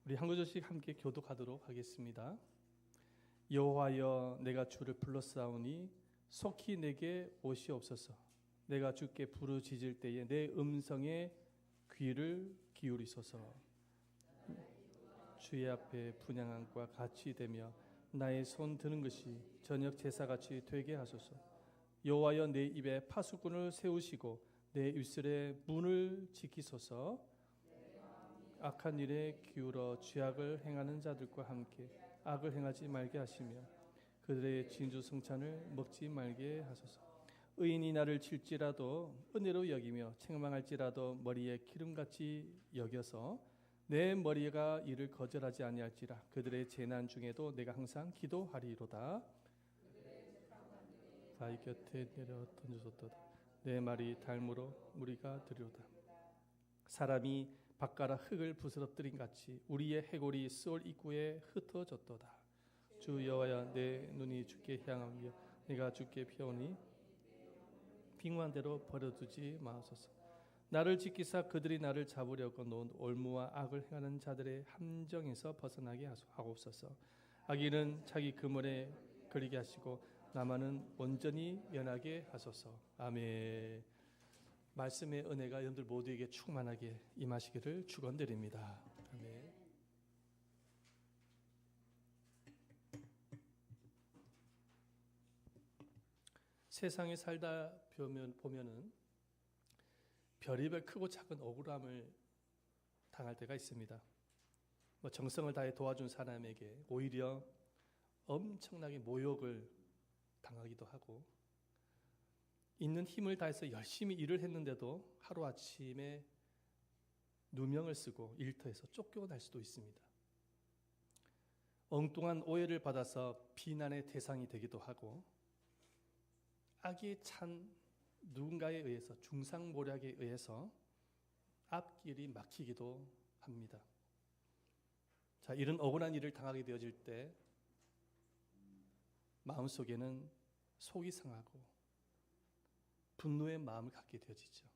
우리 한 구절씩 함께 교독하도록 하겠습니다. 여호와여, 내가 주를 불렀사오니 속히 내게 오시옵소서. 내가 주께 부르짖을 때에 내 음성에 귀를 기울이소서. 주의 앞에 분향함과 같이 되며 나의 손 드는 것이 저녁 제사같이 되게 하소서. 여호와여, 내 입에 파수꾼을 세우시고 내 입술에 문을 지키소서. 악한 일에 기울어 죄악을 행하는 자들과 함께 악을 행하지 말게 하시며 그들의 진주성찬을 먹지 말게 하소서. 의인이 나를 칠지라도 은혜로 여기며 책망할지라도 머리에 기름같이 여겨서 내 머리가 이를 거절하지 아니할지라. 그들의 재난 중에도 내가 항상 기도하리로다. 바위 곁에 내려 던져줬도다. 내 말이 달무로 무리가 되리로다. 사람이 밭가락 흙을 부스러뜨린 같이 우리의 해골이 스올 입구에 흩어졌도다. 주 여호와여, 내 눈이 주께 향하며 내가 주께 피하오니 빙고한 대로 버려두지 마소서. 나를 지키사 그들이 나를 잡으려고 놓은 올무와 악을 행하는 자들의 함정에서 벗어나게 하옵소서. 악인은 자기 그물에 걸리게 하시고 나만은 온전히 면하게 하소서. 아멘. 말씀의 은혜가 여러분들 모두에게 충만하게 임하시기를 축원드립니다. 아멘. 세상에 살다 보면은 별의별 크고 작은 억울함을 당할 때가 있습니다. 정성을 다해 도와준 사람에게 오히려 엄청나게 모욕을 당하기도 하고, 있는 힘을 다해서 열심히 일을 했는데도 하루아침에 누명을 쓰고 일터에서 쫓겨날 수도 있습니다. 엉뚱한 오해를 받아서 비난의 대상이 되기도 하고, 악에 찬 누군가에 의해서 중상모략에 의해서 앞길이 막히기도 합니다. 자, 이런 억울한 일을 당하게 되어질 때 마음속에는 속이 상하고 분노의 마음을 갖게 되어지죠.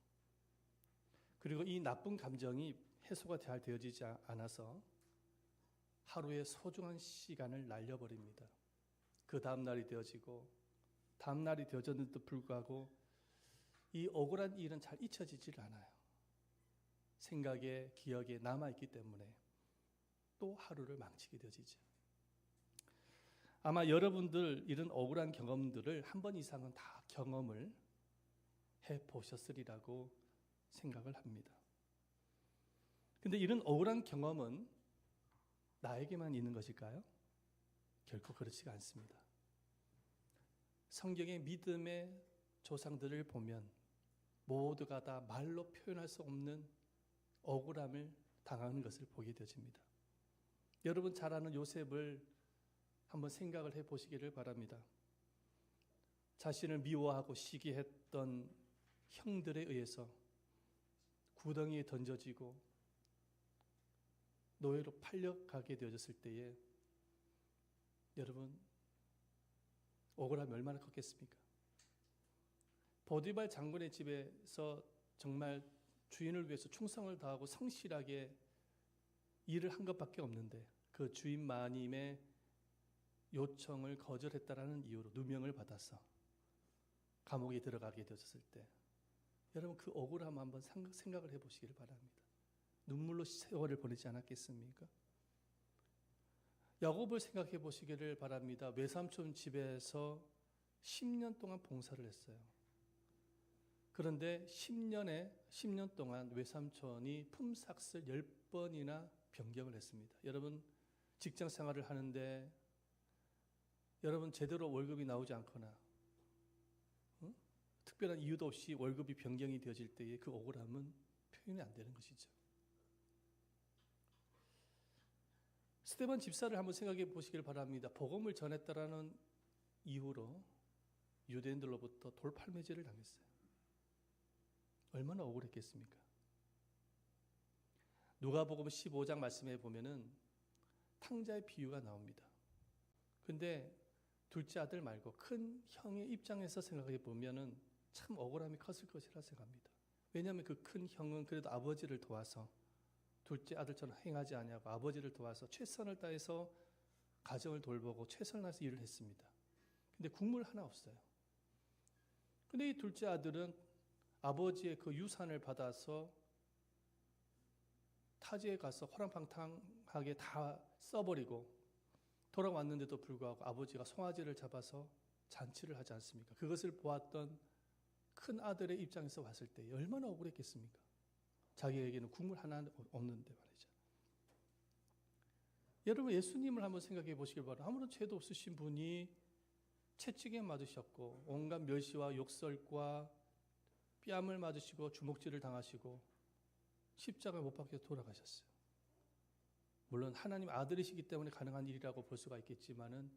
그리고 이 나쁜 감정이 해소가 잘 되어지지 않아서 하루의 소중한 시간을 날려버립니다. 그 다음 날이 되어지고 다음 날이 되어졌는데도 불구하고 이 억울한 일은 잘 잊혀지질 않아요. 생각에 기억에 남아있기 때문에 또 하루를 망치게 되어지죠. 아마 여러분들 이런 억울한 경험들을 한 번 이상은 다 경험을 해보셨으리라고 생각을 합니다. 근데 이런 억울한 경험은 나에게만 있는 것일까요? 결코 그렇지가 않습니다. 성경의 믿음의 조상들을 보면 모두가 다 말로 표현할 수 없는 억울함을 당하는 것을 보게 되어집니다. 여러분 잘 아는 요셉을 한번 생각을 해보시기를 바랍니다. 자신을 미워하고 시기했던 형들에 의해서 구덩이에 던져지고 노예로 팔려가게 되어졌을 때에 여러분 억울함이 얼마나 컸겠습니까? 보디발 장군의 집에서 정말 주인을 위해서 충성을 다하고 성실하게 일을 한 것밖에 없는데 그 주인 마님의 요청을 거절했다라는 이유로 누명을 받아서 감옥에 들어가게 되었을 때 여러분 그 억울함 한번 생각을 해보시기를 바랍니다. 눈물로 세월을 보내지 않았겠습니까? 야곱을 생각해 보시기를 바랍니다. 외삼촌 집에서 10년 동안 봉사를 했어요. 그런데 10년 동안 외삼촌이 품삯을 10번이나 변경을 했습니다. 여러분 직장 생활을 하는데 여러분 제대로 월급이 나오지 않거나 특별한 이유도 없이 월급이 변경이 되어질 때에 그 억울함은 표현이 안 되는 것이죠. 스데반 집사를 한번 생각해 보시길 바랍니다. 복음을 전했다라는 이유로 유대인들로부터 돌팔매질을 당했어요. 얼마나 억울했겠습니까? 누가복음 15장 말씀에 보면은 탕자의 비유가 나옵니다. 근데 둘째 아들 말고 큰 형의 입장에서 생각해 보면은 참 억울함이 컸을 것이라 생각합니다. 왜냐하면 그 큰 형은 그래도 아버지를 도와서 둘째 아들처럼 행하지 아니하고 아버지를 도와서 최선을 다해서 가정을 돌보고 최선을 다해서 일을 했습니다. 근데 국물 하나 없어요. 근데 이 둘째 아들은 아버지의 그 유산을 받아서 타지에 가서 호랑방탕하게 다 써버리고 돌아왔는데도 불구하고 아버지가 송아지를 잡아서 잔치를 하지 않습니까? 그것을 보았던 큰 아들의 입장에서 봤을 때 얼마나 억울했겠습니까? 자기에게는 국물 하나 없는데 말이죠. 여러분, 예수님을 한번 생각해 보시길 바랍니다. 아무런 죄도 없으신 분이 채찍에 맞으셨고 온갖 멸시와 욕설과 뺨을 맞으시고 주먹질을 당하시고 십자가에 못 박혀 돌아가셨어요. 물론 하나님 아들이시기 때문에 가능한 일이라고 볼 수가 있겠지만은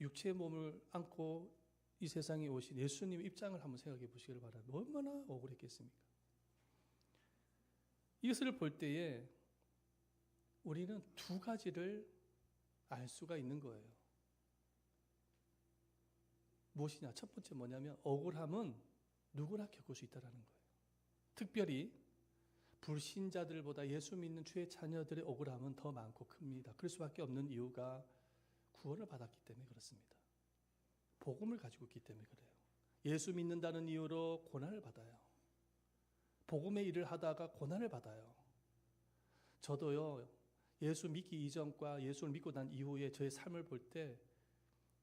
육체의 몸을 안고 이 세상에 오신 예수님의 입장을 한번 생각해 보시길 바랍니다. 얼마나 억울했겠습니까? 이것을 볼 때에 우리는 두 가지를 알 수가 있는 거예요. 무엇이냐? 첫 번째 뭐냐면 억울함은 누구나 겪을 수 있다는 거예요. 특별히 불신자들보다 예수 믿는 주의 자녀들의 억울함은 더 많고 큽니다. 그럴 수밖에 없는 이유가 구원을 받았기 때문에 그렇습니다. 복음을 가지고 있기 때문에 그래요. 예수 믿는다는 이유로 고난을 받아요. 복음의 일을 하다가 고난을 받아요. 저도요, 예수 믿기 이전과 예수를 믿고 난 이후에 저의 삶을 볼 때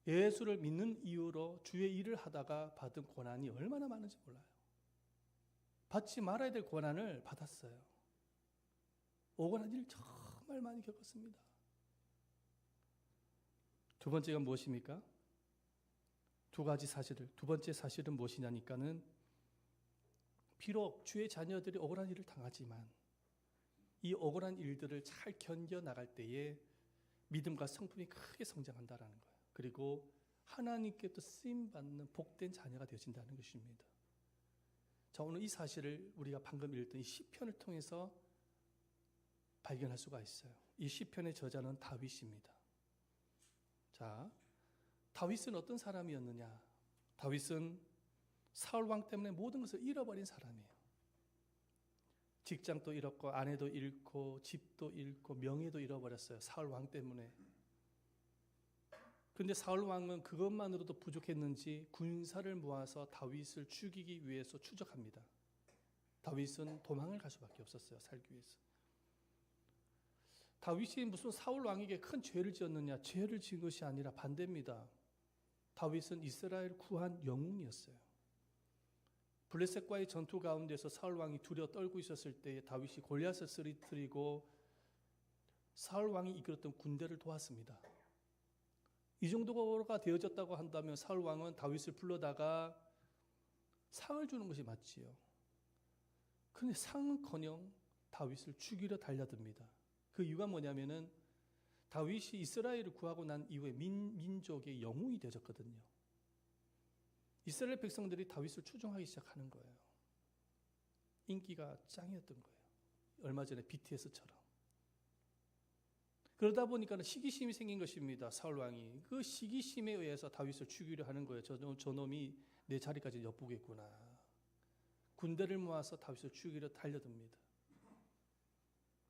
예수를 믿는 이유로 주의 일을 하다가 받은 고난이 얼마나 많은지 몰라요. 받지 말아야 될 고난을 받았어요. 억울한 일 정말 많이 겪었습니다. 두 번째가 무엇입니까? 두 가지 사실을. 두 번째 사실은 무엇이냐니까는 비록 주의 자녀들이 억울한 일을 당하지만 이 억울한 일들을 잘 견뎌나갈 때에 믿음과 성품이 크게 성장한다는 거예요. 그리고 하나님께도 쓰임받는 복된 자녀가 되어진다는 것입니다. 자, 오늘 이 사실을 우리가 방금 읽던 이 시편을 통해서 발견할 수가 있어요. 이 시편의 저자는 다윗입니다. 자, 다윗은 어떤 사람이었느냐? 다윗은 사울 왕 때문에 모든 것을 잃어버린 사람이에요. 직장도 잃었고 아내도 잃고 집도 잃고 명예도 잃어버렸어요. 사울 왕 때문에. 그런데 사울 왕은 그것만으로도 부족했는지 군사를 모아서 다윗을 죽이기 위해서 추적합니다. 다윗은 도망을 갈 수밖에 없었어요. 살기 위해서. 다윗이 무슨 사울 왕에게 큰 죄를 지었느냐? 죄를 지은 것이 아니라 반대입니다. 다윗은 이스라엘 구한 영웅이었어요. 블레셋과의 전투 가운데서 사울 왕이 두려워 떨고 있었을 때 다윗이 골리앗을 쓰러뜨리고 사울 왕이 이끌었던 군대를 도왔습니다. 이 정도가 되어졌다고 한다면 사울 왕은 다윗을 불러다가 상을 주는 것이 맞지요. 그런데 상은커녕 다윗을 죽이려 달려듭니다. 그 이유가 뭐냐면은 다윗이 이스라엘을 구하고 난 이후에 민족의 영웅이 되어졌거든요. 이스라엘 백성들이 다윗을 추종하기 시작하는 거예요. 인기가 짱이었던 거예요. 얼마 전에 BTS처럼. 그러다 보니까 시기심이 생긴 것입니다. 사울 왕이. 그 시기심에 의해서 다윗을 죽이려 하는 거예요. 저놈이 내 자리까지 엿보겠구나. 군대를 모아서 다윗을 죽이려 달려듭니다.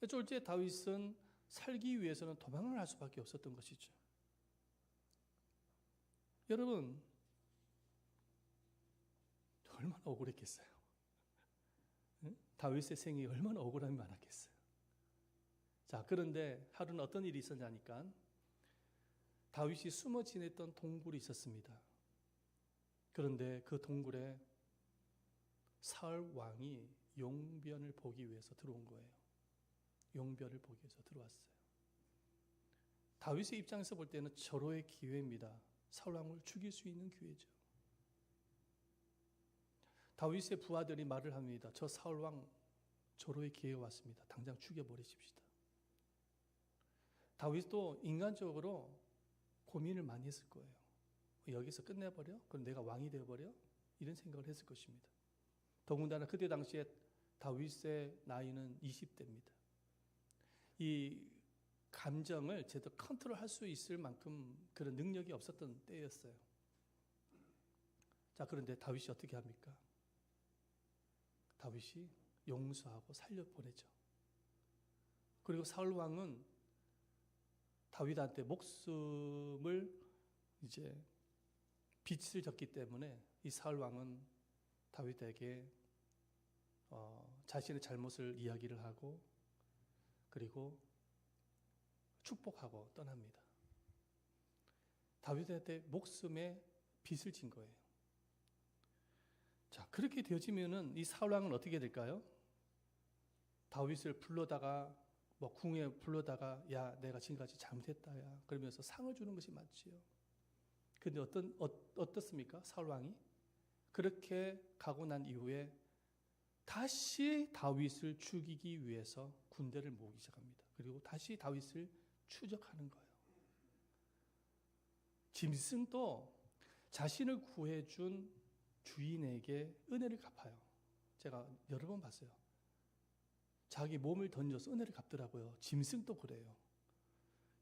졸지에 다윗은 살기 위해서는 도망을 할 수밖에 없었던 것이죠. 여러분, 얼마나 억울했겠어요. 응? 다윗의 생이 얼마나 억울함이 많았겠어요. 자, 그런데 하루는 어떤 일이 있었냐니까 다윗이 숨어 지냈던 동굴이 있었습니다. 그런데 그 동굴에 사울 왕이 용변을 보기 위해서 들어온 거예요. 용변을 보기 위해서 들어왔어요. 다윗의 입장에서 볼 때는 절호의 기회입니다. 사울 왕을 죽일 수 있는 기회죠. 다윗의 부하들이 말을 합니다. 저 사울 왕 절호의 기회가 왔습니다. 당장 죽여버리십시다. 다윗도 인간적으로 고민을 많이 했을 거예요. 여기서 끝내버려? 그럼 내가 왕이 되어버려? 이런 생각을 했을 것입니다. 더군다나 그때 당시에 다윗의 나이는 20대입니다. 이 감정을 제대로 컨트롤할 수 있을 만큼 그런 능력이 없었던 때였어요. 자, 그런데 다윗이 어떻게 합니까? 다윗이 용서하고 살려보내죠. 그리고 사울 왕은 다윗한테 목숨을 이제 빚을 졌기 때문에 이 사울 왕은 다윗에게 자신의 잘못을 이야기를 하고 그리고 축복하고 떠납니다. 다윗한테 목숨의 빚을 진 거예요. 자, 그렇게 되어지면은 이 사울 왕은 어떻게 될까요? 다윗을 불러다가 궁에 불러다가 야, 내가 지금까지 잘못했다 야 그러면서 상을 주는 것이 맞지요. 근데 어떻습니까? 사울 왕이 그렇게 가고 난 이후에 다시 다윗을 죽이기 위해서 군대를 모으기 시작합니다. 그리고 다시 다윗을 추적하는 거예요. 짐승도 자신을 구해준 주인에게 은혜를 갚아요. 제가 여러 번 봤어요. 자기 몸을 던져서 은혜를 갚더라고요. 짐승도 그래요.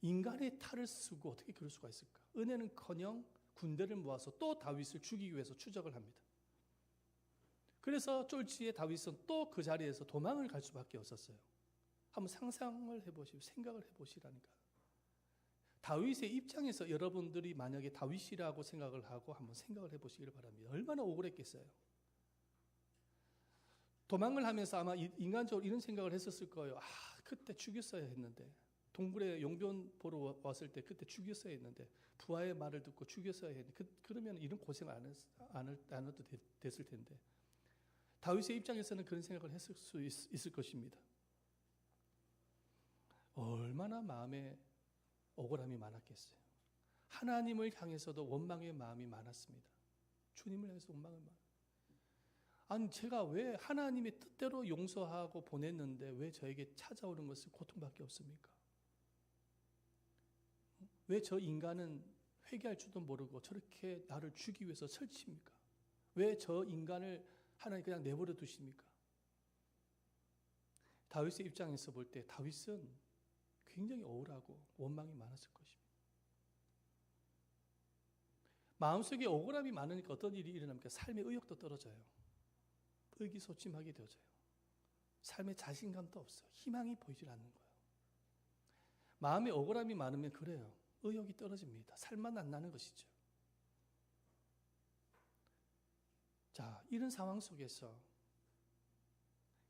인간의 탈을 쓰고 어떻게 그럴 수가 있을까? 은혜는커녕 군대를 모아서 또 다윗을 죽이기 위해서 추적을 합니다. 그래서 쫄지에 다윗은 또 그 자리에서 도망을 갈 수밖에 없었어요. 한번 상상을 해보시고 생각을 해보시라니까. 다윗의 입장에서 여러분들이 만약에 다윗이라고 생각을 하고 한번 생각을 해보시기를 바랍니다. 얼마나 억울했겠어요. 도망을 하면서 아마 인간적으로 이런 생각을 했었을 거예요. 그때 죽였어야 했는데, 동굴에 용변 보러 왔을 때 그때 죽였어야 했는데, 부하의 말을 듣고 죽였어야 했는데, 그러면 이런 고생을 안 해도 됐을 텐데. 다윗의 입장에서는 그런 생각을 했을 수 있을 것입니다. 얼마나 마음에 억울함이 많았겠어요. 하나님을 향해서도 원망의 마음이 많았습니다. 주님을 향해서 원망의 마음. 아니, 제가 왜 하나님의 뜻대로 용서하고 보냈는데 왜 저에게 찾아오는 것은 고통밖에 없습니까? 왜 저 인간은 회개할 줄도 모르고 저렇게 나를 죽이기 위해서 설치입니까? 왜 저 인간을 하나님 그냥 내버려 두십니까? 다윗의 입장에서 볼 때 다윗은 굉장히 억울하고 원망이 많았을 것입니다. 마음속에 억울함이 많으니까 어떤 일이 일어납니까? 삶의 의욕도 떨어져요. 의기소침하게 되어져요. 삶에 자신감도 없어요. 희망이 보이질 않는 거예요. 마음에 억울함이 많으면 그래요. 의욕이 떨어집니다. 살만 안 나는 것이죠. 자, 이런 상황 속에서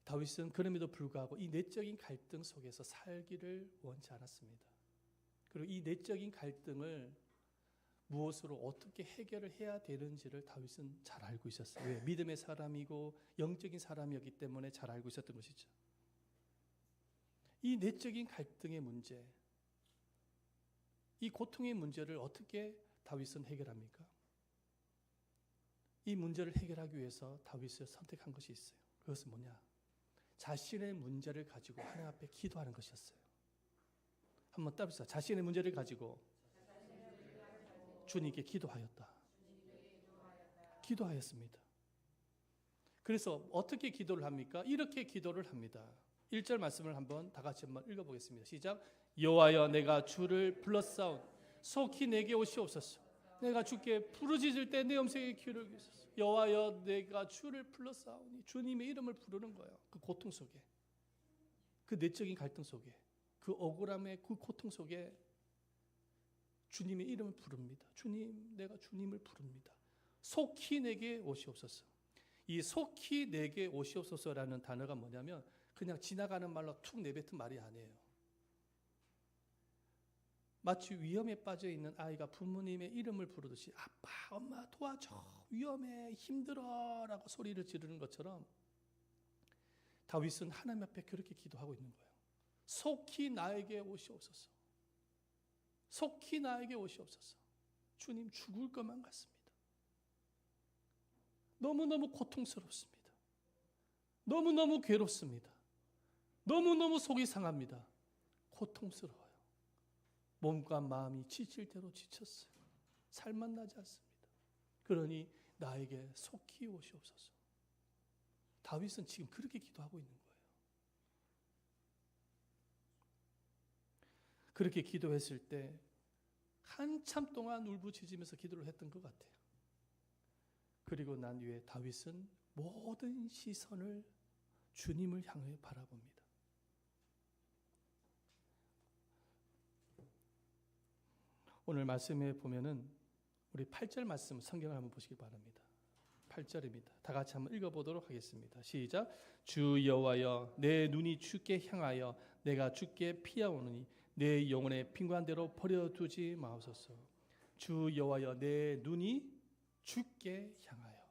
다윗은 그럼에도 불구하고 이 내적인 갈등 속에서 살기를 원치 않았습니다. 그리고 이 내적인 갈등을 무엇으로 어떻게 해결을 해야 되는지를 다윗은 잘 알고 있었어요. 왜? 믿음의 사람이고 영적인 사람이었기 때문에 잘 알고 있었던 것이죠. 이 내적인 갈등의 문제, 이 고통의 문제를 어떻게 다윗은 해결합니까? 이 문제를 해결하기 위해서 다윗을 선택한 것이 있어요. 그것은 뭐냐? 자신의 문제를 가지고 하나님 앞에 기도하는 것이었어요. 한번 따라서 자신의 문제를 가지고 주님께 기도하였다. 기도하였습니다. 그래서 어떻게 기도를 합니까? 이렇게 기도를 합니다. 1절 말씀을 한번 다 같이 한번 읽어보겠습니다. 시작. 여호와여, 내가 주를 불렀사오니 속히 내게 오시옵소서. 내가 주께 부르짖을 때 내 음성에 귀를 기울이소서. 여호와여, 내가 주를 불렀사오니 주님의 이름을 부르는 거예요. 그 고통 속에, 그 내적인 갈등 속에, 그 억울함의 그 고통 속에 주님의 이름을 부릅니다. 주님, 내가 주님을 부릅니다. 속히 내게 오시옵소서. 이 속히 내게 오시옵소서라는 단어가 뭐냐면 그냥 지나가는 말로 툭 내뱉은 말이 아니에요. 마치 위험에 빠져 있는 아이가 부모님의 이름을 부르듯이 아빠, 엄마 도와줘, 위험해, 힘들어라고 소리를 지르는 것처럼 다윗은 하나님 앞에 그렇게 기도하고 있는 거예요. 속히 나에게 오시옵소서. 속히 나에게 오시옵소서. 주님, 죽을 것만 같습니다. 너무너무 고통스럽습니다. 너무너무 괴롭습니다. 너무너무 속이 상합니다. 고통스러워요. 몸과 마음이 지칠 대로 지쳤어요. 살만 나지 않습니다. 그러니 나에게 속히 오시옵소서. 다윗은 지금 그렇게 기도하고 있는 거예요. 그렇게 기도했을 때 한참 동안 울부짖으면서 기도를 했던 것 같아요. 그리고 난 뒤에 다윗은 모든 시선을 주님을 향해 바라봅니다. 오늘 말씀에 보면은 우리 8절 말씀 성경을 한번 보시기 바랍니다. 8절입니다. 다 같이 한번 읽어보도록 하겠습니다. 시작. 주 여호와여 내 눈이 주께 향하여 내가 주께 피하오느니 내 영혼의 빈관대로 버려두지 마옵소서. 주 여호와여 내 눈이 주께 향하여.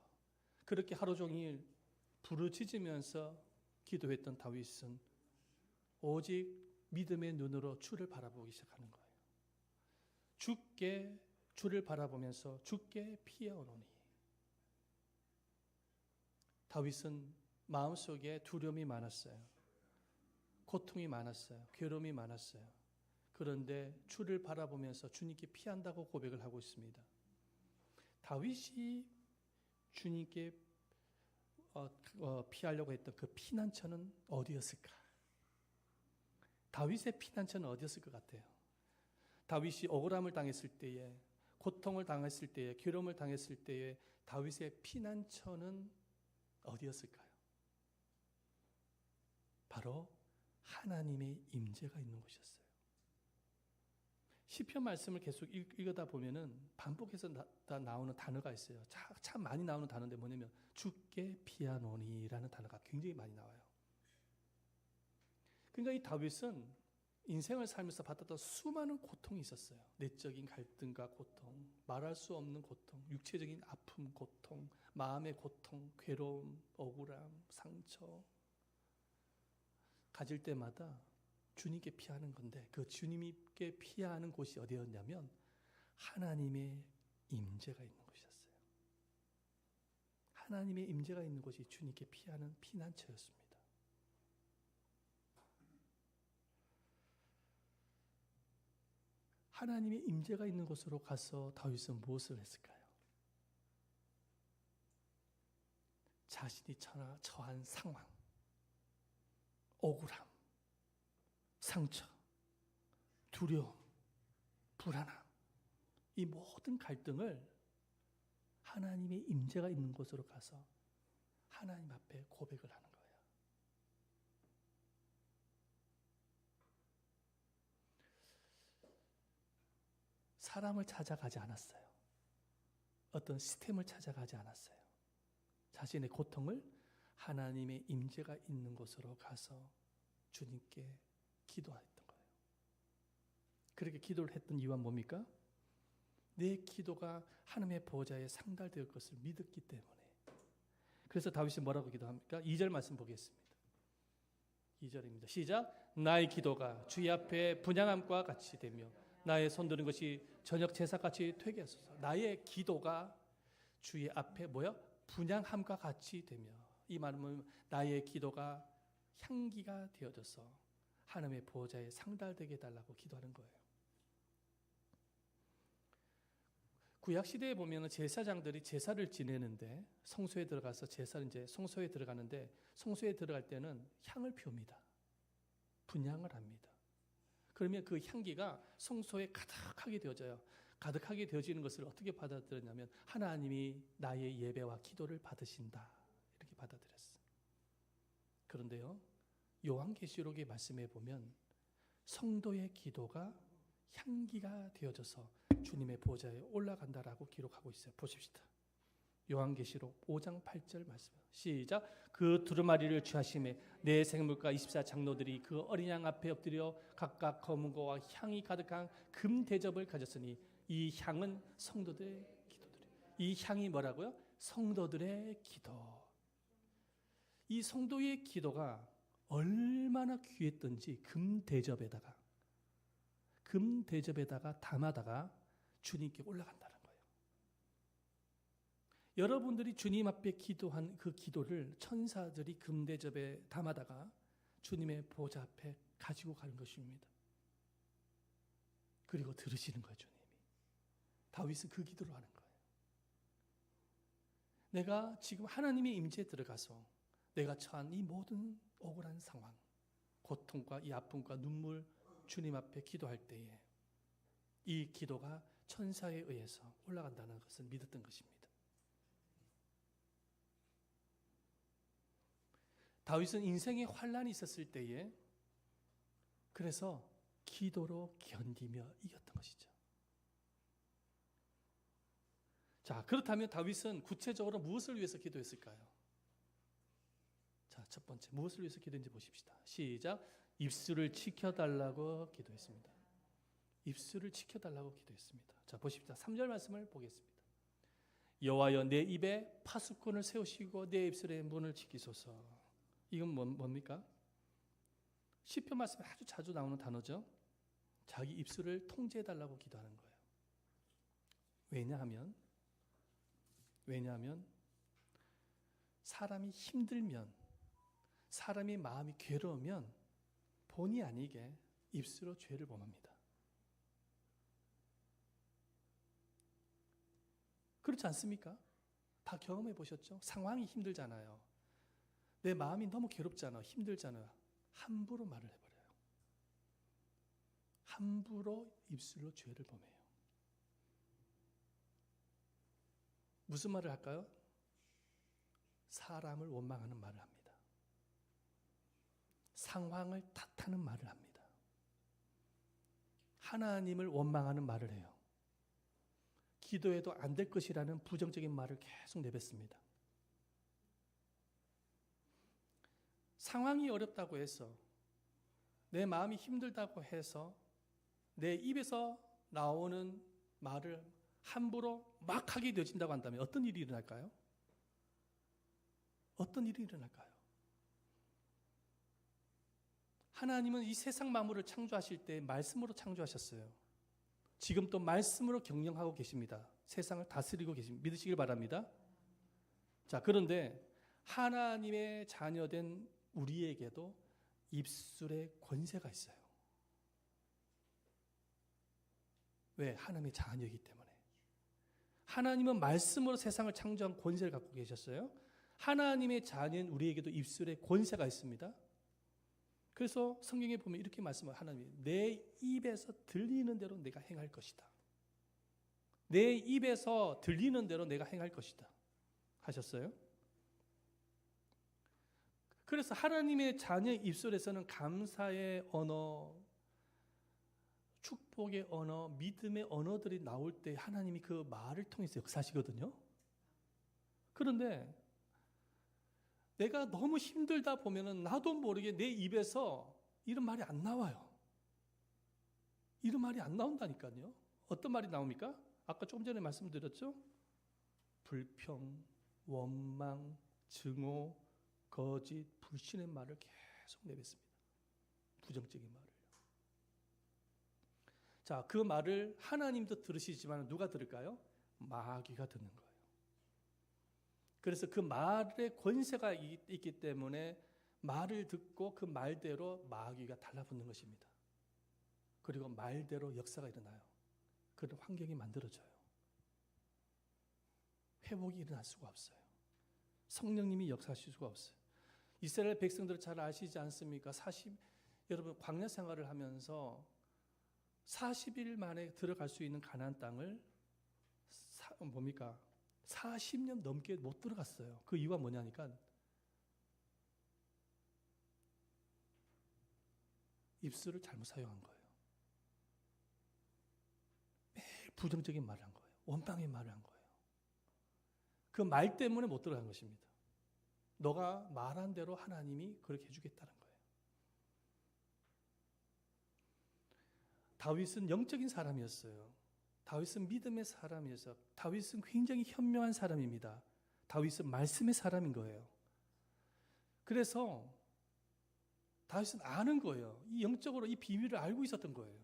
그렇게 하루 종일 부르짖으면서 기도했던 다윗은 오직 믿음의 눈으로 주를 바라보기 시작하는 거예요. 주를 바라보면서 주께 피하오노니. 다윗은 마음속에 두려움이 많았어요. 고통이 많았어요. 괴로움이 많았어요. 그런데 주를 바라보면서 주님께 피한다고 고백을 하고 있습니다. 다윗이 주님께 피하려고 했던 그 피난처는 어디였을까? 다윗의 피난처는 어디였을 것 같아요? 다윗이 억울함을 당했을 때에, 고통을 당했을 때에, 괴로움을 당했을 때에 다윗의 피난처는 어디였을까요? 바로 하나님의 임재가 있는 곳이었어요. 시편 말씀을 계속 읽다 보면은 반복해서 나오는 단어가 있어요. 참 많이 나오는 단어인데 뭐냐면 주께 피하노니라는 단어가 굉장히 많이 나와요. 그러니까 이 다윗은 인생을 살면서 받았던 수많은 고통이 있었어요. 내적인 갈등과 고통, 말할 수 없는 고통, 육체적인 아픔, 고통, 마음의 고통, 괴로움, 억울함, 상처 가질 때마다 주님께 피하는 건데 그 주님께 피하는 곳이 어디였냐면 하나님의 임재가 있는 곳이었어요. 하나님의 임재가 있는 곳이 주님께 피하는 피난처였습니다. 하나님의 임재가 있는 곳으로 가서 다윗은 무엇을 했을까요? 자신이 처한 상황, 억울함, 상처, 두려움, 불안함, 이 모든 갈등을 하나님의 임재가 있는 곳으로 가서 하나님 앞에 고백을 하는 거예요. 사람을 찾아가지 않았어요. 어떤 시스템을 찾아가지 않았어요. 자신의 고통을 하나님의 임재가 있는 곳으로 가서 주님께 기도했던 거예요. 그렇게 기도를 했던 이유가 뭡니까? 내 기도가 하나님의 보좌에 상달될 것을 믿었기 때문에. 그래서 다윗이 뭐라고 기도합니까? 2절 말씀 보겠습니다. 2절입니다. 시작. 나의 기도가 주의 앞에 분향함과 같이 되며 나의 손드는 것이 저녁 제사같이 되게 하소서. 나의 기도가 주의 앞에 분향함과 같이 되며, 이 말은 나의 기도가 향기가 되어져서 하나님의 보좌에 상달되게 해달라고 기도하는 거예요. 구약 시대에 보면 제사장들이 제사를 지내는데 성소에 들어가서 성소에 들어가는데 성소에 들어갈 때는 향을 피웁니다. 분향을 합니다. 그러면 그 향기가 성소에 가득하게 되어져요. 가득하게 되어지는 것을 어떻게 받아들였냐면 하나님이 나의 예배와 기도를 받으신다, 이렇게 받아들였어요. 그런데요, 요한계시록의 말씀에 보면 성도의 기도가 향기가 되어져서 주님의 보좌에 올라간다라고 기록하고 있어요. 보십시다. 요한계시록 5장 8절 말씀. 시작. 그 두루마리를 취하심에 내 생물과 24장로들이 그 어린 양 앞에 엎드려 각각 검은 거와 향이 가득한 금 대접을 가졌으니 이 향은 성도들의 기도들이에요. 이 향이 뭐라고요? 성도들의 기도. 이 성도의 기도가 얼마나 귀했던지 금 대접에다가 담아다가 주님께 올라간다는 거예요. 여러분들이 주님 앞에 기도한 그 기도를 천사들이 금 대접에 담아다가 주님의 보좌 앞에 가지고 가는 것입니다. 그리고 들으시는 거예요, 주님이. 다윗은 그 기도를 하는 거예요. 내가 지금 하나님의 임재에 들어가서 내가 처한 이 모든 억울한 상황, 고통과 이 아픔과 눈물, 주님 앞에 기도할 때에 이 기도가 천사에 의해서 올라간다는 것을 믿었던 것입니다. 다윗은 인생에 환난이 있었을 때에 그래서 기도로 견디며 이겼던 것이죠. 자, 그렇다면 다윗은 구체적으로 무엇을 위해서 기도했을까요? 자, 첫 번째 무엇을 위해서 기도했는지 보십시다. 시작. 입술을 지켜달라고 기도했습니다. 입술을 지켜달라고 기도했습니다. 자, 보십시다. 3절 말씀을 보겠습니다. 여호와여 내 입에 파수꾼을 세우시고 내 입술의 문을 지키소서. 이건 뭡니까? 시편 말씀에 아주 자주 나오는 단어죠. 자기 입술을 통제해달라고 기도하는 거예요. 왜냐하면 사람이 힘들면, 사람이 마음이 괴로우면 본의 아니게 입술로 죄를 범합니다. 그렇지 않습니까? 다 경험해 보셨죠? 상황이 힘들잖아요. 내 마음이 너무 괴롭잖아요. 힘들잖아요. 함부로 말을 해버려요. 함부로 입술로 죄를 범해요. 무슨 말을 할까요? 사람을 원망하는 말을 합니다. 상황을 탓하는 말을 합니다. 하나님을 원망하는 말을 해요. 기도해도 안 될 것이라는 부정적인 말을 계속 내뱉습니다. 상황이 어렵다고 해서, 내 마음이 힘들다고 해서 내 입에서 나오는 말을 함부로 막 하게 되어진다고 한다면 어떤 일이 일어날까요? 어떤 일이 일어날까요? 하나님은 이 세상 만물을 창조하실 때 말씀으로 창조하셨어요. 지금 또 말씀으로 경영하고 계십니다. 세상을 다스리고 계십니다. 믿으시길 바랍니다. 자, 그런데 하나님의 자녀된 우리에게도 입술에 권세가 있어요. 왜? 하나님의 자녀이기 때문에. 하나님은 말씀으로 세상을 창조한 권세를 갖고 계셨어요. 하나님의 자녀인 우리에게도 입술에 권세가 있습니다. 그래서 성경에 보면 이렇게 말씀을 하나님이 내 입에서 들리는 대로 내가 행할 것이다. 내 입에서 들리는 대로 내가 행할 것이다 하셨어요. 그래서 하나님의 자녀의 입술에서는 감사의 언어, 축복의 언어, 믿음의 언어들이 나올 때 하나님이 그 말을 통해서 역사하시거든요. 그런데 내가 너무 힘들다 보면은 나도 모르게 내 입에서 이런 말이 안 나와요. 이런 말이 안 나온다니까요. 어떤 말이 나옵니까? 아까 조금 전에 말씀드렸죠? 불평, 원망, 증오, 거짓, 불신의 말을 계속 내뱉습니다. 부정적인 말을. 자, 그 말을 하나님도 들으시지만 누가 들을까요? 마귀가 듣는 거예요. 그래서 그 말의 권세가 있기 때문에 말을 듣고 그 말대로 마귀가 달라붙는 것입니다. 그리고 말대로 역사가 일어나요. 그런 환경이 만들어져요. 회복이 일어날 수가 없어요. 성령님이 역사하실 수가 없어요. 이스라엘 백성들을 잘 아시지 않습니까? 여러분 광야 생활을 하면서 40일 만에 들어갈 수 있는 가나안 땅을 40년 넘게 못 들어갔어요. 그 이유가 뭐냐니까 입술을 잘못 사용한 거예요. 매일 부정적인 말을 한 거예요. 원망의 말을 한 거예요. 그 말 때문에 못 들어간 것입니다. 너가 말한 대로 하나님이 그렇게 해주겠다는 거예요. 다윗은 영적인 사람이었어요. 다윗은 믿음의 사람이어서 다윗은 굉장히 현명한 사람입니다. 다윗은 말씀의 사람인 거예요. 그래서 다윗은 아는 거예요. 이 영적으로 이 비밀을 알고 있었던 거예요.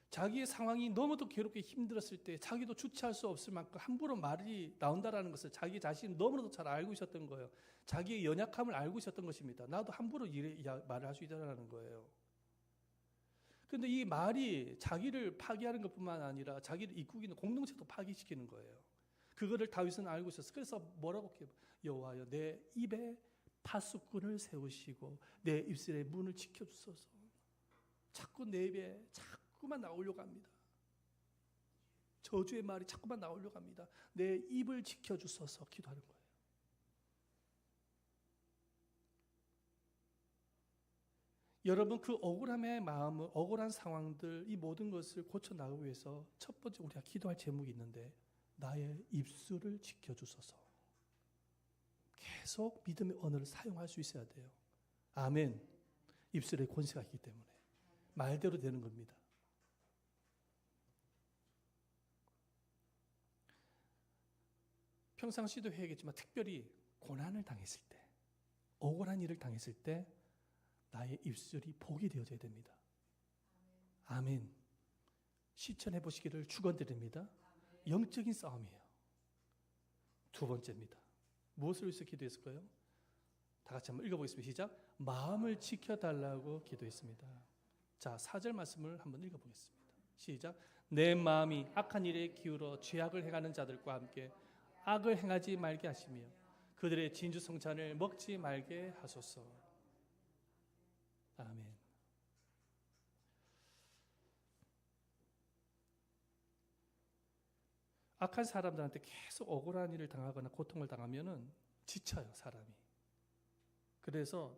자기의 상황이 너무도 괴롭게 힘들었을 때 자기도 주체할 수 없을 만큼 함부로 말이 나온다라는 것을 자기 자신이 너무나도 잘 알고 있었던 거예요. 자기의 연약함을 알고 있었던 것입니다. 나도 함부로 말을 할 수 있다는 거예요. 그런데 이 말이 자기를 파괴하는 것뿐만 아니라 자기를 이끌기는 공동체도 파괴시키는 거예요. 그거를 다윗은 알고 있었어요. 그래서 뭐라고 여호와여 내 입에 파수꾼을 세우시고 내 입술의 문을 지켜주소서. 자꾸 내 입에 자꾸만 나오려고 합니다. 저주의 말이 자꾸만 나오려고 합니다. 내 입을 지켜주소서 기도하는 거예요. 여러분 그 억울함의 마음을 억울한 상황들 이 모든 것을 고쳐나가기 위해서 첫 번째 우리가 기도할 제목이 있는데 나의 입술을 지켜주소서. 계속 믿음의 언어를 사용할 수 있어야 돼요. 아멘. 입술에 권세가 있기 때문에 말대로 되는 겁니다. 평상시도 해야겠지만 특별히 고난을 당했을 때, 억울한 일을 당했을 때 나의 입술이 복이 되어져야 됩니다. 아멘. 실천해 보시기를 축원드립니다. 영적인 싸움이에요. 두 번째입니다. 무엇을 위해서 기도했을까요? 다 같이 한번 읽어보겠습니다. 시작. 마음을 지켜달라고 기도했습니다. 자, 4절 말씀을 한번 읽어보겠습니다. 시작. 내 마음이 악한 일에 기울어 죄악을 행하는 자들과 함께 악을 행하지 말게 하시며 그들의 진주성찬을 먹지 말게 하소서. 아멘. 악한 사람들한테 계속 억울한 일을 당하거나 고통을 당하면은 지쳐요, 사람이. 그래서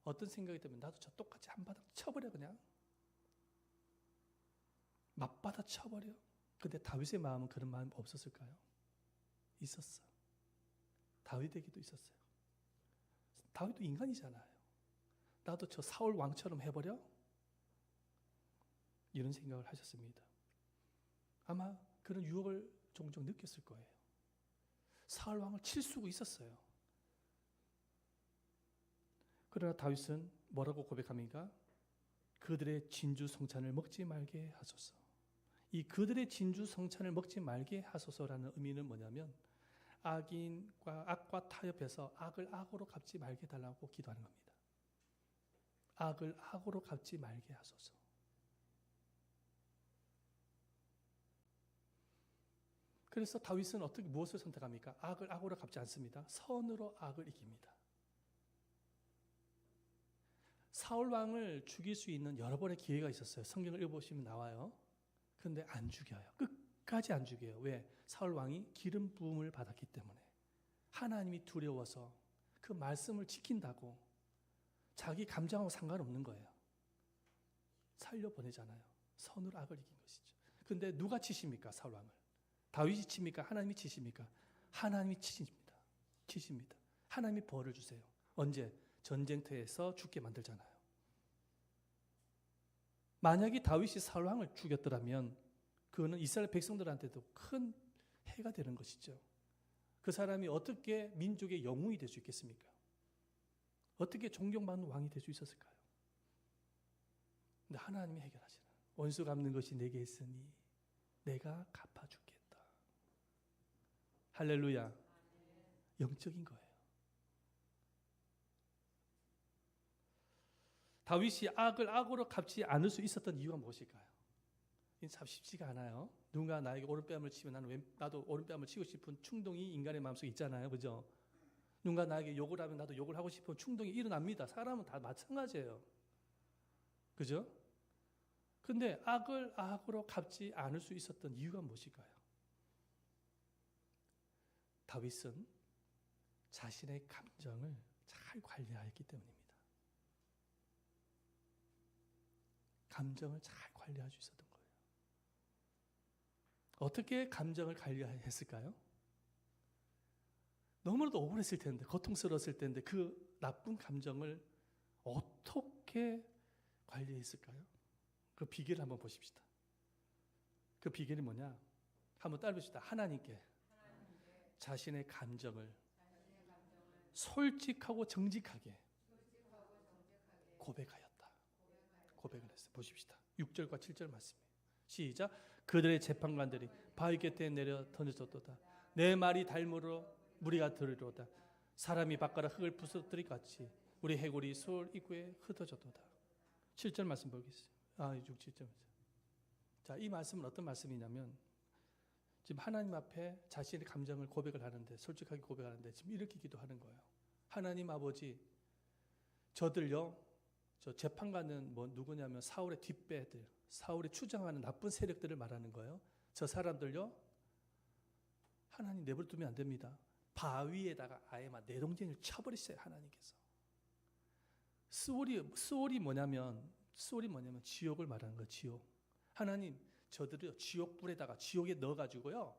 어떤 생각이 들면 나도 저 똑같이 한 바닥 쳐버려, 그냥 맞받아 쳐버려. 근데 다윗의 마음은 그런 마음 없었을까요? 있었어. 다윗에게도 있었어요. 다윗도 인간이잖아요. 나도 저 사울 왕처럼 해버려? 이런 생각을 하셨습니다. 아마 그런 유혹을 종종 느꼈을 거예요. 사울 왕을 칠 수가 있었어요. 그러나 다윗은 뭐라고 고백합니까? 그들의 진주 성찬을 먹지 말게 하소서. 이 그들의 진주 성찬을 먹지 말게 하소서라는 의미는 뭐냐면 악과 타협해서 악을 악으로 갚지 말게 달라고 기도하는 겁니다. 악을 악으로 갚지 말게 하소서. 그래서 다윗은 무엇을 선택합니까? 악을 악으로 갚지 않습니다. 선으로 악을 이깁니다. 사울 왕을 죽일 수 있는 여러 번의 기회가 있었어요. 성경을 읽어보시면 나와요. 그런데 안 죽여요. 끝까지 안 죽여요. 왜? 사울 왕이 기름 부음을 받았기 때문에. 하나님이 두려워서 그 말씀을 지킨다고 자기 감정하고 상관없는 거예요. 살려보내잖아요. 선으로 악을 이긴 것이죠. 그런데 누가 치십니까? 사울 왕을. 다윗이 칩니까? 하나님이 치십니까? 하나님이 치십니다. 하나님이 벌을 주세요. 언제? 전쟁터에서 죽게 만들잖아요. 만약에 다윗이 사울 왕을 죽였더라면 그거는 이스라엘 백성들한테도 큰 해가 되는 것이죠. 그 사람이 어떻게 민족의 영웅이 될 수 있겠습니까? 어떻게 존경받는 왕이 될 수 있었을까요? 근데 하나님이 해결하시는 원수 갚는 것이 내게 있으니 내가 갚아주겠다. 할렐루야. 영적인 거예요. 다윗이 악을 악으로 갚지 않을 수 있었던 이유가 무엇일까요? 이게 참 쉽지가 않아요. 누군가 나에게 오른뺨을 치면 나도 오른뺨을 치고 싶은 충동이 인간의 마음속에 있잖아요. 그죠? 누군가 나에게 욕을 하면 나도 욕을 하고 싶은 충동이 일어납니다. 사람은 다 마찬가지예요. 그죠? 근데 악을 악으로 갚지 않을 수 있었던 이유가 무엇일까요? 다윗은 자신의 감정을 잘 관리하였기 때문입니다. 감정을 잘 관리할 수 있었던 거예요. 어떻게 감정을 관리했을까요? 너무나도 억울했을 텐데, 고통스러웠을 텐데 그 나쁜 감정을 어떻게 관리했을까요? 그 비결을 한번 보십시다. 그 비결이 뭐냐? 한번 따라해봅시다. 하나님께 자신의 감정을 솔직하고 정직하게 고백하였다. 고백을 했어요. 보십시다. 6절과 7절 말씀이에요. 시작. 그들의 재판관들이 바위 곁에 내려 던져졌도다. 내 말이 달무로 무리가 들으로다. 사람이 바깥에 흙을 부서뜨리 같이 우리 해골이 수월 입구에 흩어졌도다. 7절 말씀 보겠습니다. 6, 7절. 자, 이 말씀은 어떤 말씀이냐면 지금 하나님 앞에 자신의 감정을 고백을 하는데, 솔직하게 고백하는데 지금 이렇게 기도하는 거예요. 하나님 아버지, 저들요, 저 재판관은 누구냐면 사울의 뒷배들, 사울이 추정하는 나쁜 세력들을 말하는 거예요. 저 사람들요, 하나님 내버려 두면 안 됩니다. 바위에다가 아예 막 내동댕이를 쳐버리세요. 하나님께서. 스월이 뭐냐면 지옥을 말하는 거예요. 지옥. 하나님, 저들을 지옥불에다가 지옥에 넣어가지고요,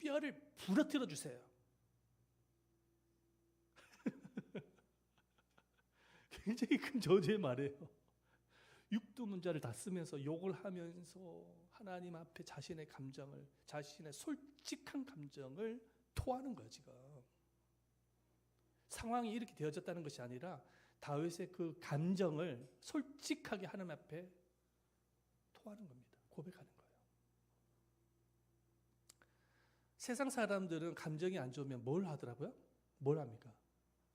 뼈를 부러뜨려 주세요. 굉장히 큰 저주의 말이에요. 육두문자를 다 쓰면서 욕을 하면서 하나님 앞에 자신의 감정을, 자신의 솔직한 감정을 토하는 거예요. 지금 상황이 이렇게 되어졌다는 것이 아니라 다윗의 그 감정을 솔직하게 하나님 앞에 토하는 겁니다. 고백하는 거예요. 세상 사람들은 감정이 안 좋으면 뭘 하더라고요? 뭘 합니까?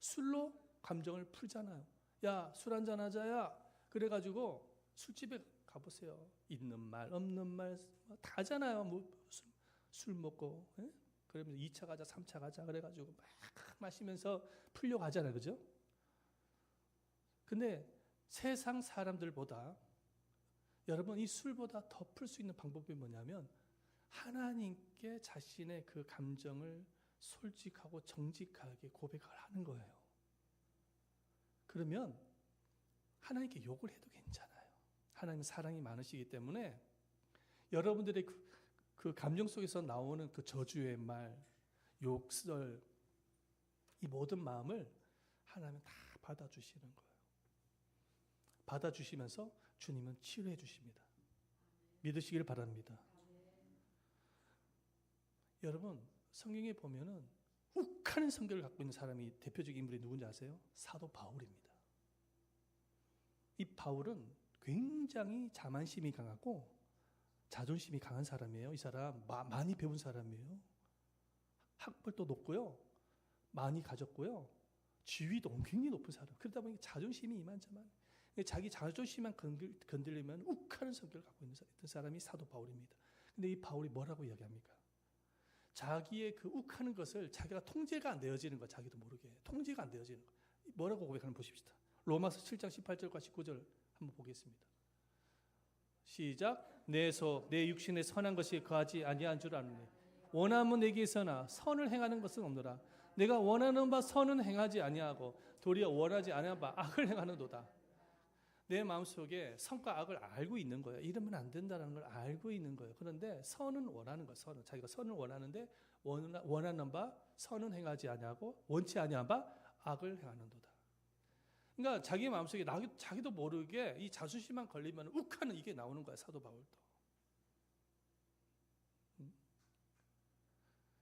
술로 감정을 풀잖아요. 야, 술 한잔 하자야. 그래가지고 술집에 가보세요. 있는 말 없는 말 다 하잖아요. 술 먹고, 예? 그러면서 2차 가자 3차 가자 그래가지고 막 마시면서 풀려고 하잖아요. 그죠? 근데 세상 사람들보다, 여러분, 이 술보다 더 풀 수 있는 방법이 뭐냐면 하나님께 자신의 그 감정을 솔직하고 정직하게 고백을 하는 거예요. 그러면 하나님께 욕을 해도 괜찮아요. 하나님은 사랑이 많으시기 때문에 여러분들의 그 감정 속에서 나오는 그 저주의 말, 욕설, 이 모든 마음을 하나님은 다 받아주시는 거예요. 받아주시면서 주님은 치료해 주십니다. 믿으시길 바랍니다. 여러분, 성경에 보면은 욱하는 성격을 갖고 있는 사람이, 대표적인 인물이 누군지 아세요? 사도 바울입니다. 이 바울은 굉장히 자만심이 강하고 자존심이 강한 사람이에요. 이 사람 많이 배운 사람이에요. 학벌도 높고요, 많이 가졌고요, 지위도 굉장히 높은 사람. 그러다 보니까 자존심이 이만저만, 자기 자존심만 건들리면 욱하는 성격을 갖고 있는 사람이 사도 바울입니다. 근데 이 바울이 뭐라고 이야기합니까? 자기의 그 욱하는 것을 자기가 통제가 안 되어지는 거, 자기도 모르게 통제가 안 되어지는 거. 뭐라고 고백하는 보십시다. 로마서 7장 18절과 19절 한번 보겠습니다. 시작. 내 육신에 선한 것이 거하지 아니한 줄 아노니 원함은 내게 있으나 선을 행하는 것은 없노라. 내가 원하는 바 선은 행하지 아니하고 도리어 원하지 아니한 바 악을 행하는도다. 내 마음속에 선과 악을 알고 있는 거예요. 이러면 안 된다는 걸 알고 있는 거예요. 그런데 선은 원하는 거예요. 자기가 선을 원하는데 원하는 바 선은 행하지 아니하고 원치 아니한 바 악을 행하는도다. 그러니까 자기 마음속에 자기도 모르게 이 자존심만 걸리면 욱하는 이게 나오는 거야. 사도 바울도.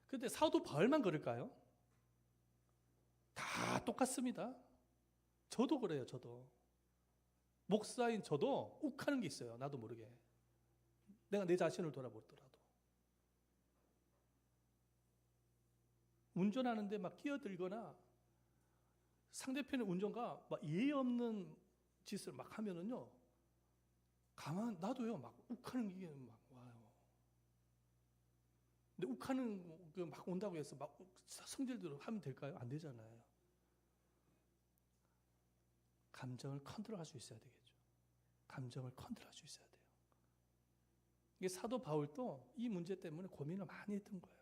근데 사도 바울만 그럴까요? 다 똑같습니다. 저도 그래요. 저도. 목사인 저도 욱하는 게 있어요. 나도 모르게. 내가 내 자신을 돌아보더라도. 운전하는데 막 끼어들거나 상대편의 운전가 막 예의 없는 짓을 막 하면은요, 나도요 막 욱하는 게 막 와요. 근데 욱하는 그 막 온다고 해서 막 성질대로 하면 될까요? 안 되잖아요. 감정을 컨트롤할 수 있어야 되겠죠. 감정을 컨트롤할 수 있어야 돼요. 이게 사도 바울도 이 문제 때문에 고민을 많이 했던 거예요.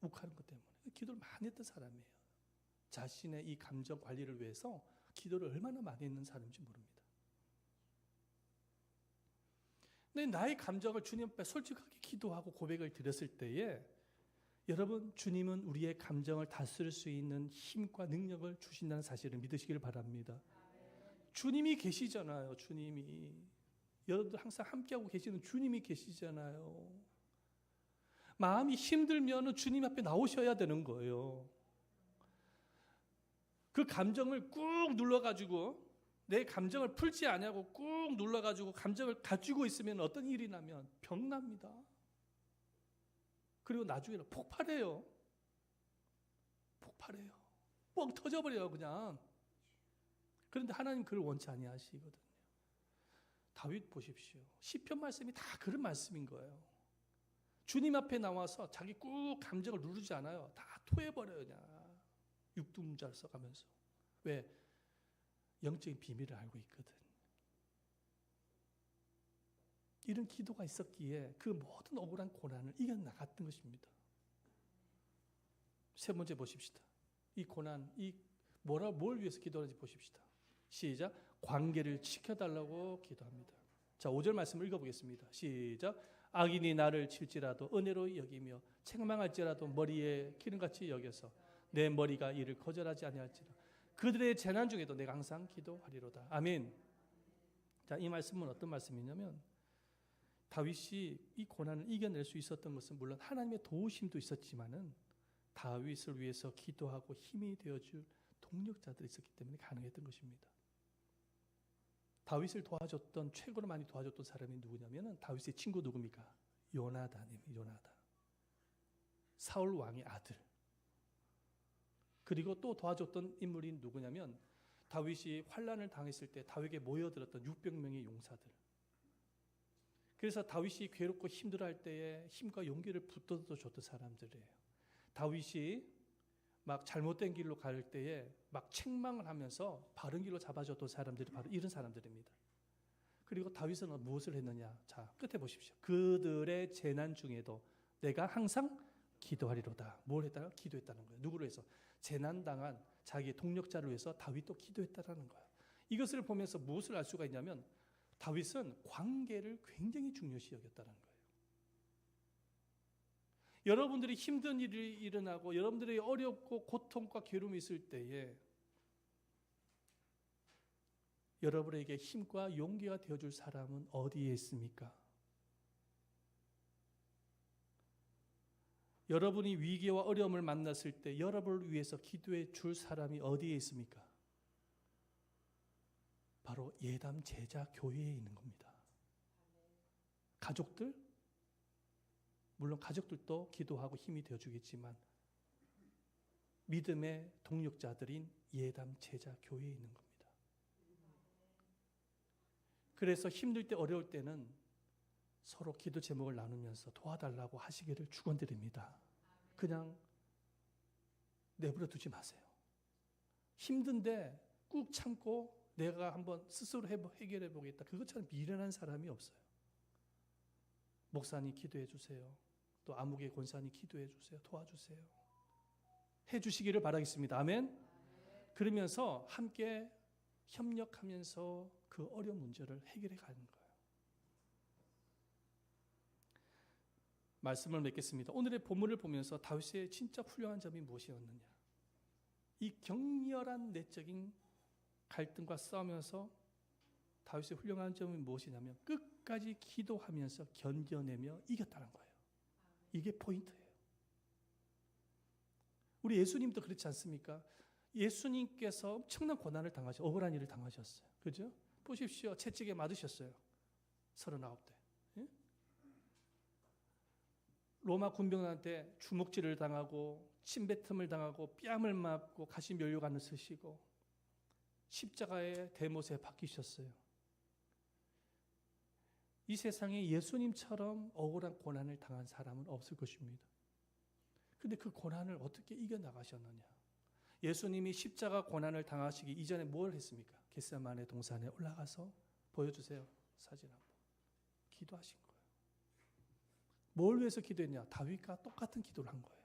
욱하는 것 때문에 기도를 많이 했던 사람이에요. 자신의 이 감정 관리를 위해서 기도를 얼마나 많이 했는 사람인지 모릅니다. 근데 나의 감정을 주님 앞에 솔직하게 기도하고 고백을 드렸을 때에, 여러분, 주님은 우리의 감정을 다스릴 수 있는 힘과 능력을 주신다는 사실을 믿으시길 바랍니다. 주님이 계시잖아요. 주님이. 여러분들 항상 함께하고 계시는 주님이 계시잖아요. 마음이 힘들면 주님 앞에 나오셔야 되는 거예요. 그 감정을 꾹 눌러가지고, 내 감정을 풀지 않냐고 꾹 눌러가지고 감정을 가지고 있으면 어떤 일이 나면 병납니다. 그리고 나중에는 폭발해요. 뻥 터져버려요 그냥. 그런데 하나님 그걸 원치 아니하시거든요. 다윗 보십시오. 시편 말씀이 다 그런 말씀인 거예요. 주님 앞에 나와서 자기 꾹 감정을 누르지 않아요. 다 토해버려요 그냥. 육두문자를 써가면서. 왜? 영적인 비밀을 알고 있거든. 이런 기도가 있었기에 그 모든 억울한 고난을 이겨나갔던 것입니다. 세 번째 보십시다. 이 고난, 뭘 위해서 기도하는지 보십시다. 시작. 관계를 지켜달라고 기도합니다. 자, 5절 말씀을 읽어보겠습니다. 시작. 악인이 나를 칠지라도 은혜로 여기며 책망할지라도 머리에 기름같이 여겨서 내 머리가 이를 거절하지 아니할지라. 그들의 재난 중에도 내가 항상 기도하리로다. 아멘. 자, 이 말씀은 어떤 말씀이냐면 다윗이 이 고난을 이겨낼 수 있었던 것은 물론 하나님의 도우심도 있었지만은 다윗을 위해서 기도하고 힘이 되어줄 동력자들이 있었기 때문에 가능했던 것입니다. 다윗을 도와줬던, 최고로 많이 도와줬던 사람이 누구냐면 다윗의 친구 누굽니까? 요나단입니다. 요나단. 사울 왕의 아들. 그리고 또 도와줬던 인물이 누구냐면 다윗이 환난을 당했을 때 다윗에게 모여들었던 600명의 용사들. 그래서 다윗이 괴롭고 힘들어할 때에 힘과 용기를 붙들어줬던 사람들이에요. 다윗이 막 잘못된 길로 갈 때에 막 책망을 하면서 바른 길로 잡아줬던 사람들이 바로 이런 사람들입니다. 그리고 다윗은 무엇을 했느냐? 자, 끝에 보십시오. 그들의 재난 중에도 내가 항상 기도하리로다. 뭘 했다가 기도했다는 거예요. 누구를 위해서? 재난당한 자기의 동력자를 위해서 다윗도 기도했다는 거예요. 이것을 보면서 무엇을 알 수가 있냐면 다윗은 관계를 굉장히 중요시 여겼다는 거예요. 여러분들이 힘든 일이 일어나고 여러분들이 어렵고 고통과 괴로움이 있을 때에 여러분에게 힘과 용기가 되어줄 사람은 어디에 있습니까? 여러분이 위기와 어려움을 만났을 때 여러분을 위해서 기도해 줄 사람이 어디에 있습니까? 바로 예담 제자 교회에 있는 겁니다. 가족들? 물론 가족들도 기도하고 힘이 되어주겠지만 믿음의 동력자들인 예담 제자 교회에 있는 겁니다. 그래서 힘들 때 어려울 때는 서로 기도 제목을 나누면서 도와달라고 하시기를 축원드립니다. 그냥 내버려 두지 마세요. 힘든데 꾹 참고 내가 한번 스스로 해결해 보겠다. 그것처럼 미련한 사람이 없어요. 목사님 기도해 주세요. 또 아무개 권사님 기도해 주세요. 도와주세요. 해 주시기를 바라겠습니다. 아멘. 그러면서 함께 협력하면서 그 어려운 문제를 해결해 가는 거예요. 말씀을 맺겠습니다. 오늘의 본문을 보면서 다윗의 진짜 훌륭한 점이 무엇이었느냐? 이 격렬한 내적인 갈등과 싸우면서 다윗의 훌륭한 점이 무엇이냐면 끝까지 기도하면서 견뎌내며 이겼다는 거예요. 이게 포인트예요. 우리 예수님도 그렇지 않습니까? 예수님께서 엄청난 고난을 당하셨어요. 억울한 일을 당하셨어요. 그죠? 보십시오. 채찍에 맞으셨어요. 39대. 예? 로마 군병한테 주먹질을 당하고 침뱉음을 당하고 뺨을 맞고 가시 면류관을 쓰시고 십자가의 대못에 박히셨어요. 이 세상에 예수님처럼 억울한 고난을 당한 사람은 없을 것입니다. 근데 그 고난을 어떻게 이겨나가셨느냐? 예수님이 십자가 고난을 당하시기 이전에 뭘 했습니까? 겟세마네 동산에 올라가서 보여주세요. 사진 한번. 기도하신 거예요. 뭘 위해서 기도했냐? 다윗과 똑같은 기도를 한 거예요.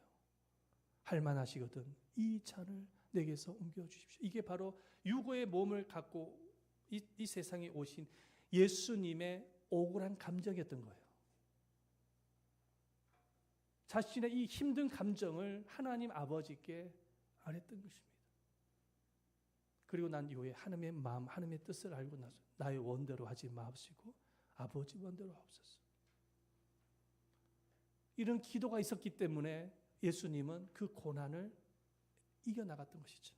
할만하시거든 이 잔을 내게서 옮겨주십시오. 이게 바로 유고의 몸을 갖고 이 세상에 오신 예수님의 억울한 감정이었던 거예요. 자신의 이 힘든 감정을 하나님 아버지께 아랬던 것입니다. 그리고 난 이후에 하나님의 마음, 하나님의 뜻을 알고 나서 나의 원대로 하지 마옵시고 아버지 원대로 하옵소서. 이런 기도가 있었기 때문에 예수님은 그 고난을 이겨나갔던 것이죠.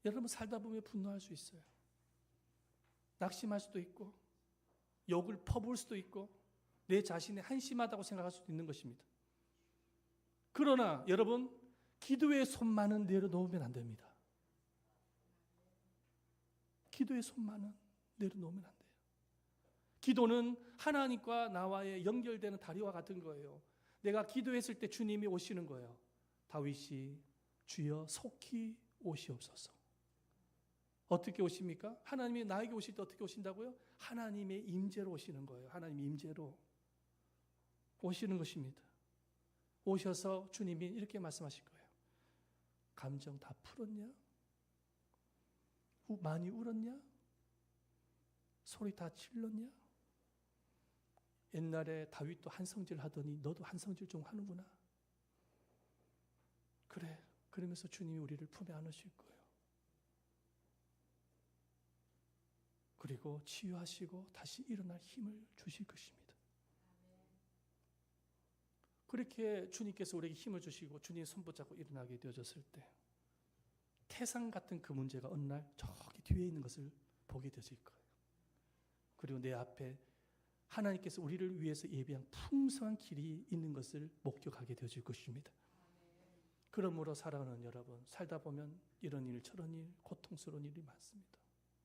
여러분 살다 보면 분노할 수 있어요. 낙심할 수도 있고 욕을 퍼부을 수도 있고 내 자신이 한심하다고 생각할 수도 있는 것입니다. 그러나 여러분 기도의 손만은 내려놓으면 안 됩니다. 기도의 손만은 내려놓으면 안 돼요. 기도는 하나님과 나와의 연결되는 다리와 같은 거예요. 내가 기도했을 때 주님이 오시는 거예요. 다윗이 주여 속히 오시옵소서. 어떻게 오십니까? 하나님이 나에게 오실 때 어떻게 오신다고요? 하나님의 임재로 오시는 거예요. 하나님의 임재로 오시는 것입니다. 오셔서 주님이 이렇게 말씀하실 거예요. 감정 다 풀었냐? 많이 울었냐? 소리 다 질렀냐? 옛날에 다윗도 한성질 하더니 너도 한성질 좀 하는구나. 그래. 그러면서 주님이 우리를 품에 안으실 거예요. 그리고 치유하시고 다시 일어날 힘을 주실 것입니다. 그렇게 주님께서 우리에게 힘을 주시고 주님의 손 붙잡고 일어나게 되어졌을 때 태산 같은 그 문제가 어느 날 저기 뒤에 있는 것을 보게 되실 거예요. 그리고 내 앞에 하나님께서 우리를 위해서 예비한 풍성한 길이 있는 것을 목격하게 되어질 것입니다. 그러므로 사랑하는 여러분, 살다 보면 이런 일 저런 일 고통스러운 일이 많습니다.